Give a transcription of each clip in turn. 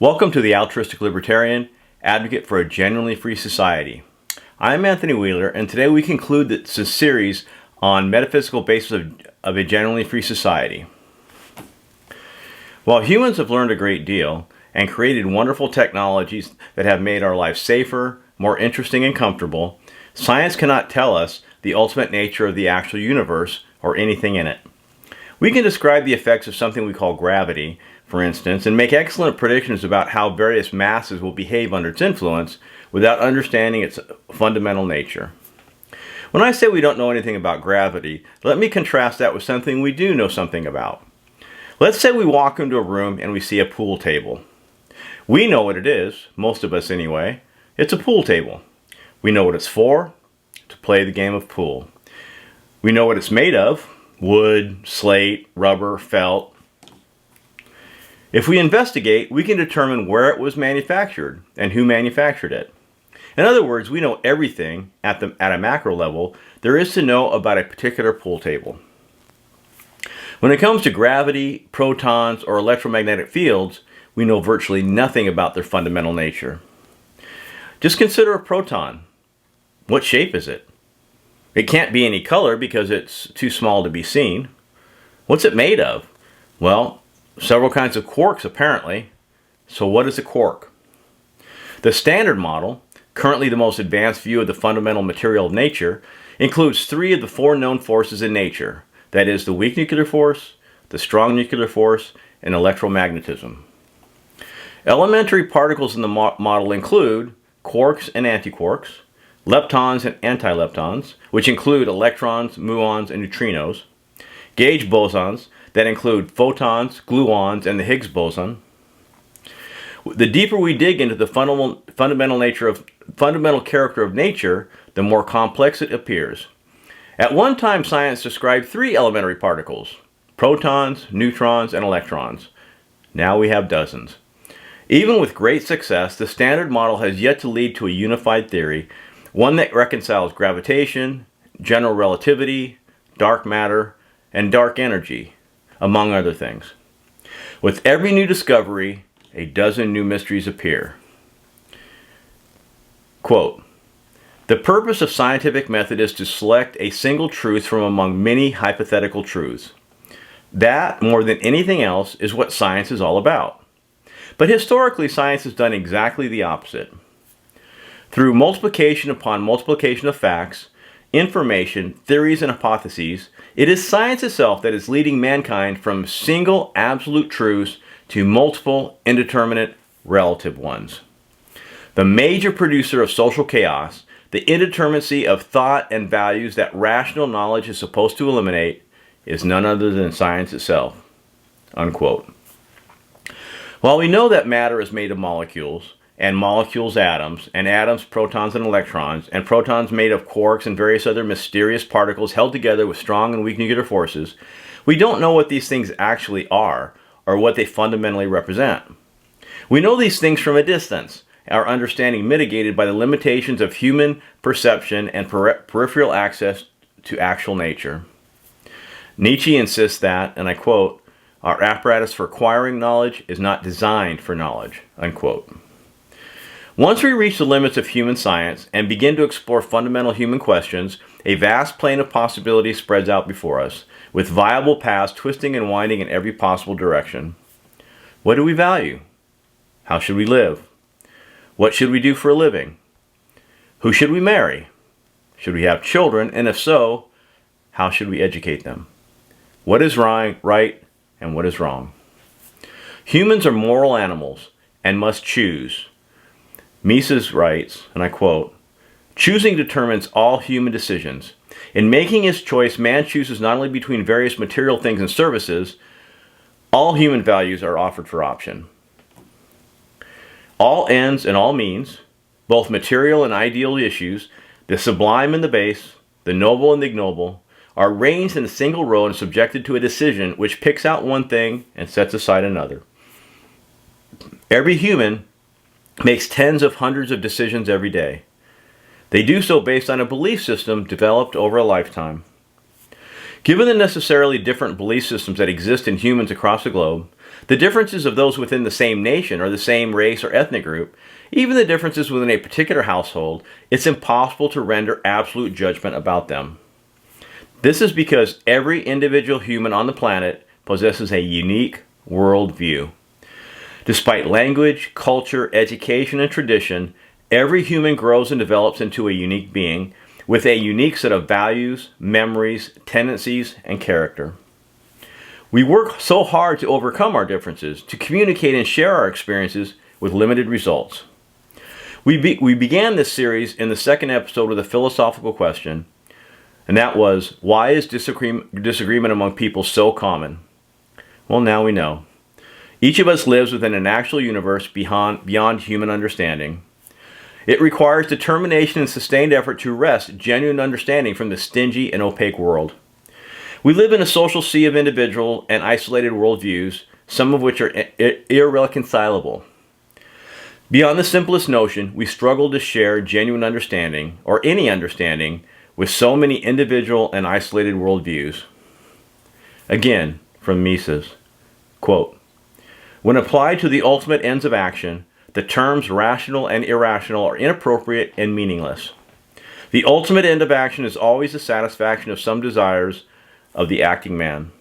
Welcome to the Altruistic Libertarian, advocate for a genuinely free society. I'm Anthony Wheeler, and today we conclude this series on metaphysical basis of a genuinely free society. While humans have learned a great deal and created wonderful technologies that have made our lives safer, more interesting, and comfortable, science cannot tell us the ultimate nature of the actual universe or anything in it. We can describe the effects of something we call gravity, for instance, and make excellent predictions about how various masses will behave under its influence without understanding its fundamental nature. When I say we don't know anything about gravity, let me contrast that with something we do know something about. Let's say we walk into a room and we see a pool table. We know what it is, most of us anyway. It's a pool table. We know what it's for, to play the game of pool. We know what it's made of: wood, slate, rubber, felt. If we investigate, we can determine where it was manufactured and who manufactured it. In other words, we know everything at a macro level there is to know about a particular pool table. When it comes to gravity, protons, or electromagnetic fields, we know virtually nothing about their fundamental nature. Just consider a proton. What shape is it? It can't be any color because it's too small to be seen. What's it made of? Well, several kinds of quarks apparently. So what is a quark? The Standard Model, currently the most advanced view of the fundamental material of nature, includes three of the four known forces in nature. That is the weak nuclear force, the strong nuclear force, and electromagnetism. Elementary particles in the model include quarks and antiquarks, leptons and antileptons, which include electrons, muons, and neutrinos, gauge bosons that include photons, gluons, and the Higgs boson. The deeper we dig into the fundamental character of nature, the more complex it appears. At one time, science described three elementary particles: protons, neutrons, and electrons. Now we have dozens. Even with great success, the Standard Model has yet to lead to a unified theory, one that reconciles gravitation, general relativity, dark matter, and dark energy, among other things. With every new discovery, a dozen new mysteries appear. Quote, "The purpose of scientific method is to select a single truth from among many hypothetical truths. That, more than anything else, is what science is all about. But historically, science has done exactly the opposite. Through multiplication upon multiplication of facts, information, theories, and hypotheses, it is science itself that is leading mankind from single absolute truths to multiple indeterminate relative ones. The major producer of social chaos, the indeterminacy of thought and values that rational knowledge is supposed to eliminate, is none other than science itself." Unquote. While we know that matter is made of molecules, and molecules atoms, and atoms protons and electrons, and protons made of quarks and various other mysterious particles held together with strong and weak nuclear forces, we don't know what these things actually are or what they fundamentally represent. We know these things from a distance, our understanding mitigated by the limitations of human perception and peripheral access to actual nature. Nietzsche insists that, and I quote, "Our apparatus for acquiring knowledge is not designed for knowledge." Unquote. Once we reach the limits of human science and begin to explore fundamental human questions, a vast plane of possibilities spreads out before us, with viable paths twisting and winding in every possible direction. What do we value? How should we live? What should we do for a living? Who should we marry? Should we have children? And if so, how should we educate them? What is right and what is wrong? Humans are moral animals and must choose. Mises writes, and I quote, "Choosing determines all human decisions. In making his choice, man chooses not only between various material things and services, all human values are offered for option. All ends and all means, both material and ideal issues, the sublime and the base, the noble and the ignoble, are ranged in a single row and subjected to a decision which picks out one thing and sets aside another. Every human makes tens of hundreds of decisions every day. They do so based on a belief system developed over a lifetime. Given the necessarily different belief systems that exist in humans across the globe, the differences of those within the same nation or the same race or ethnic group, even the differences within a particular household, it's impossible to render absolute judgment about them. This is because every individual human on the planet possesses a unique worldview. Despite language, culture, education, and tradition, every human grows and develops into a unique being with a unique set of values, memories, tendencies, and character. We work so hard to overcome our differences, to communicate and share our experiences with limited results. We began this series in the second episode with a philosophical question, and that was, why is disagreement among people so common? Well, now we know. Each of us lives within an actual universe beyond human understanding. It requires determination and sustained effort to wrest genuine understanding from the stingy and opaque world. We live in a social sea of individual and isolated worldviews, some of which are irreconcilable. Beyond the simplest notion, we struggle to share genuine understanding, or any understanding, with so many individual and isolated worldviews. Again, from Mises, quote, "When applied to the ultimate ends of action, the terms rational and irrational are inappropriate and meaningless. The ultimate end of action is always the satisfaction of some desires of the acting man.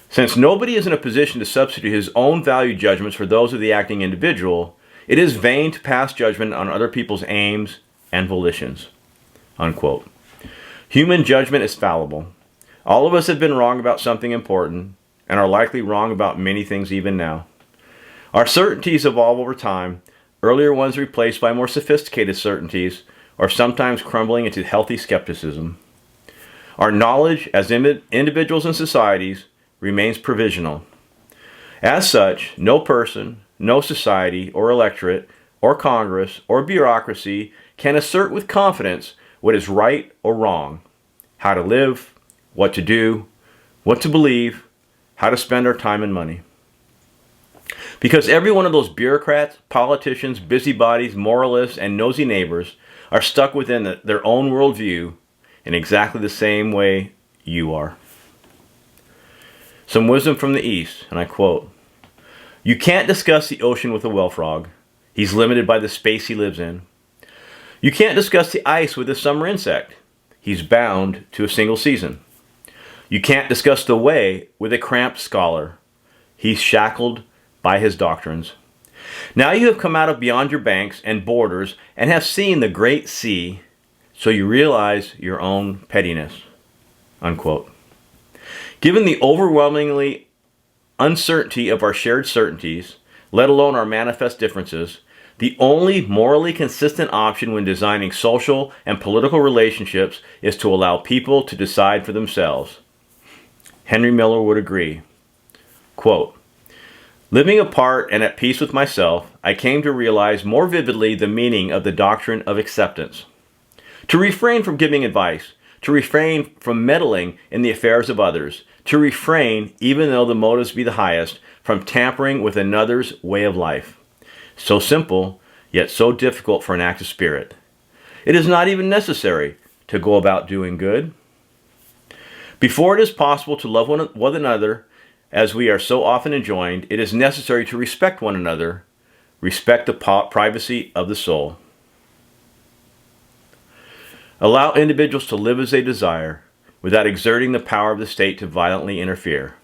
Since nobody is in a position to substitute his own value judgments for those of the acting individual, it is vain to pass judgment on other people's aims and volitions." Unquote. Human judgment is fallible. All of us have been wrong about something important, and are likely wrong about many things even now. Our certainties evolve over time, earlier ones replaced by more sophisticated certainties, or sometimes crumbling into healthy skepticism. Our knowledge as individuals and societies remains provisional. As such, no person, no society or electorate or Congress or bureaucracy can assert with confidence what is right or wrong, how to live, what to do, what to believe, how to spend our time and money. Because every one of those bureaucrats, politicians, busybodies, moralists, and nosy neighbors are stuck within their own worldview in exactly the same way you are. Some wisdom from the East, and I quote, "You can't discuss the ocean with a well frog. He's limited by the space he lives in. You can't discuss the ice with a summer insect. He's bound to a single season. You can't discuss the way with a cramped scholar. He's shackled by his doctrines. Now you have come out of beyond your banks and borders and have seen the great sea, so you realize your own pettiness." Unquote. Given the overwhelmingly uncertainty of our shared certainties, let alone our manifest differences, the only morally consistent option when designing social and political relationships is to allow people to decide for themselves. Henry Miller would agree. Quote, "Living apart and at peace with myself, I came to realize more vividly the meaning of the doctrine of acceptance. To refrain from giving advice, to refrain from meddling in the affairs of others, to refrain, even though the motives be the highest, from tampering with another's way of life. So simple, yet so difficult for an active spirit. It is not even necessary to go about doing good. Before it is possible to love one another, as we are so often enjoined, it is necessary to respect one another, respect the privacy of the soul. Allow individuals to live as they desire, without exerting the power of the state to violently interfere."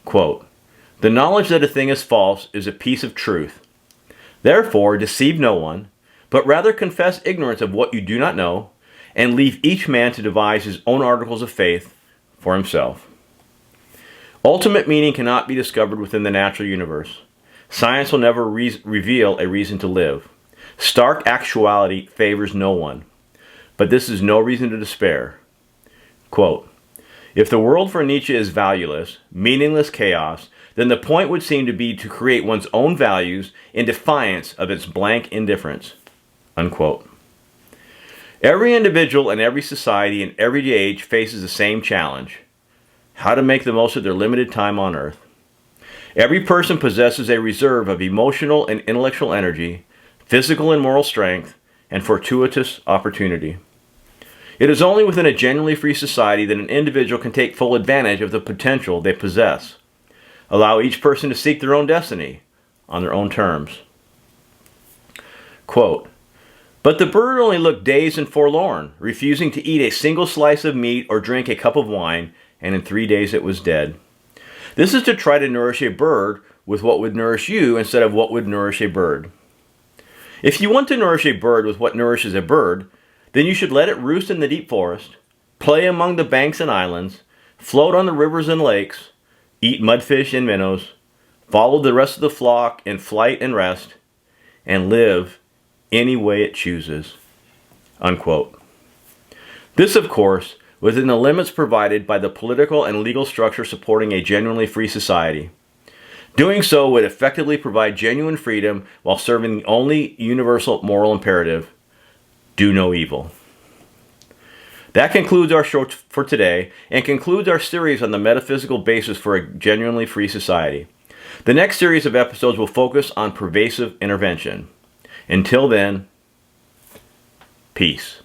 Quote, "The knowledge that a thing is false is a piece of truth. Therefore, deceive no one, but rather confess ignorance of what you do not know, and leave each man to devise his own articles of faith for himself." Ultimate meaning cannot be discovered within the natural universe. Science will never reveal a reason to live. Stark actuality favors no one. But this is no reason to despair. Quote, "If the world for Nietzsche is valueless, meaningless chaos, then the point would seem to be to create one's own values in defiance of its blank indifference." Unquote. Every individual and every society in every age faces the same challenge: how to make the most of their limited time on earth. Every person possesses a reserve of emotional and intellectual energy, physical and moral strength, and fortuitous opportunity. It is only within a genuinely free society that an individual can take full advantage of the potential they possess. Allow each person to seek their own destiny on their own terms. Quote, "But the bird only looked dazed and forlorn, refusing to eat a single slice of meat or drink a cup of wine, and in 3 days it was dead." This is to try to nourish a bird with what would nourish you instead of what would nourish a bird. If you want to nourish a bird with what nourishes a bird, then you should let it roost in the deep forest, play among the banks and islands, float on the rivers and lakes, eat mudfish and minnows, follow the rest of the flock in flight and rest, and live any way it chooses." Unquote. This, of course, within the limits provided by the political and legal structure supporting a genuinely free society. Doing so would effectively provide genuine freedom while serving the only universal moral imperative: do no evil. That concludes our show for today and concludes our series on the metaphysical basis for a genuinely free society. The next series of episodes will focus on pervasive intervention. Until then, peace.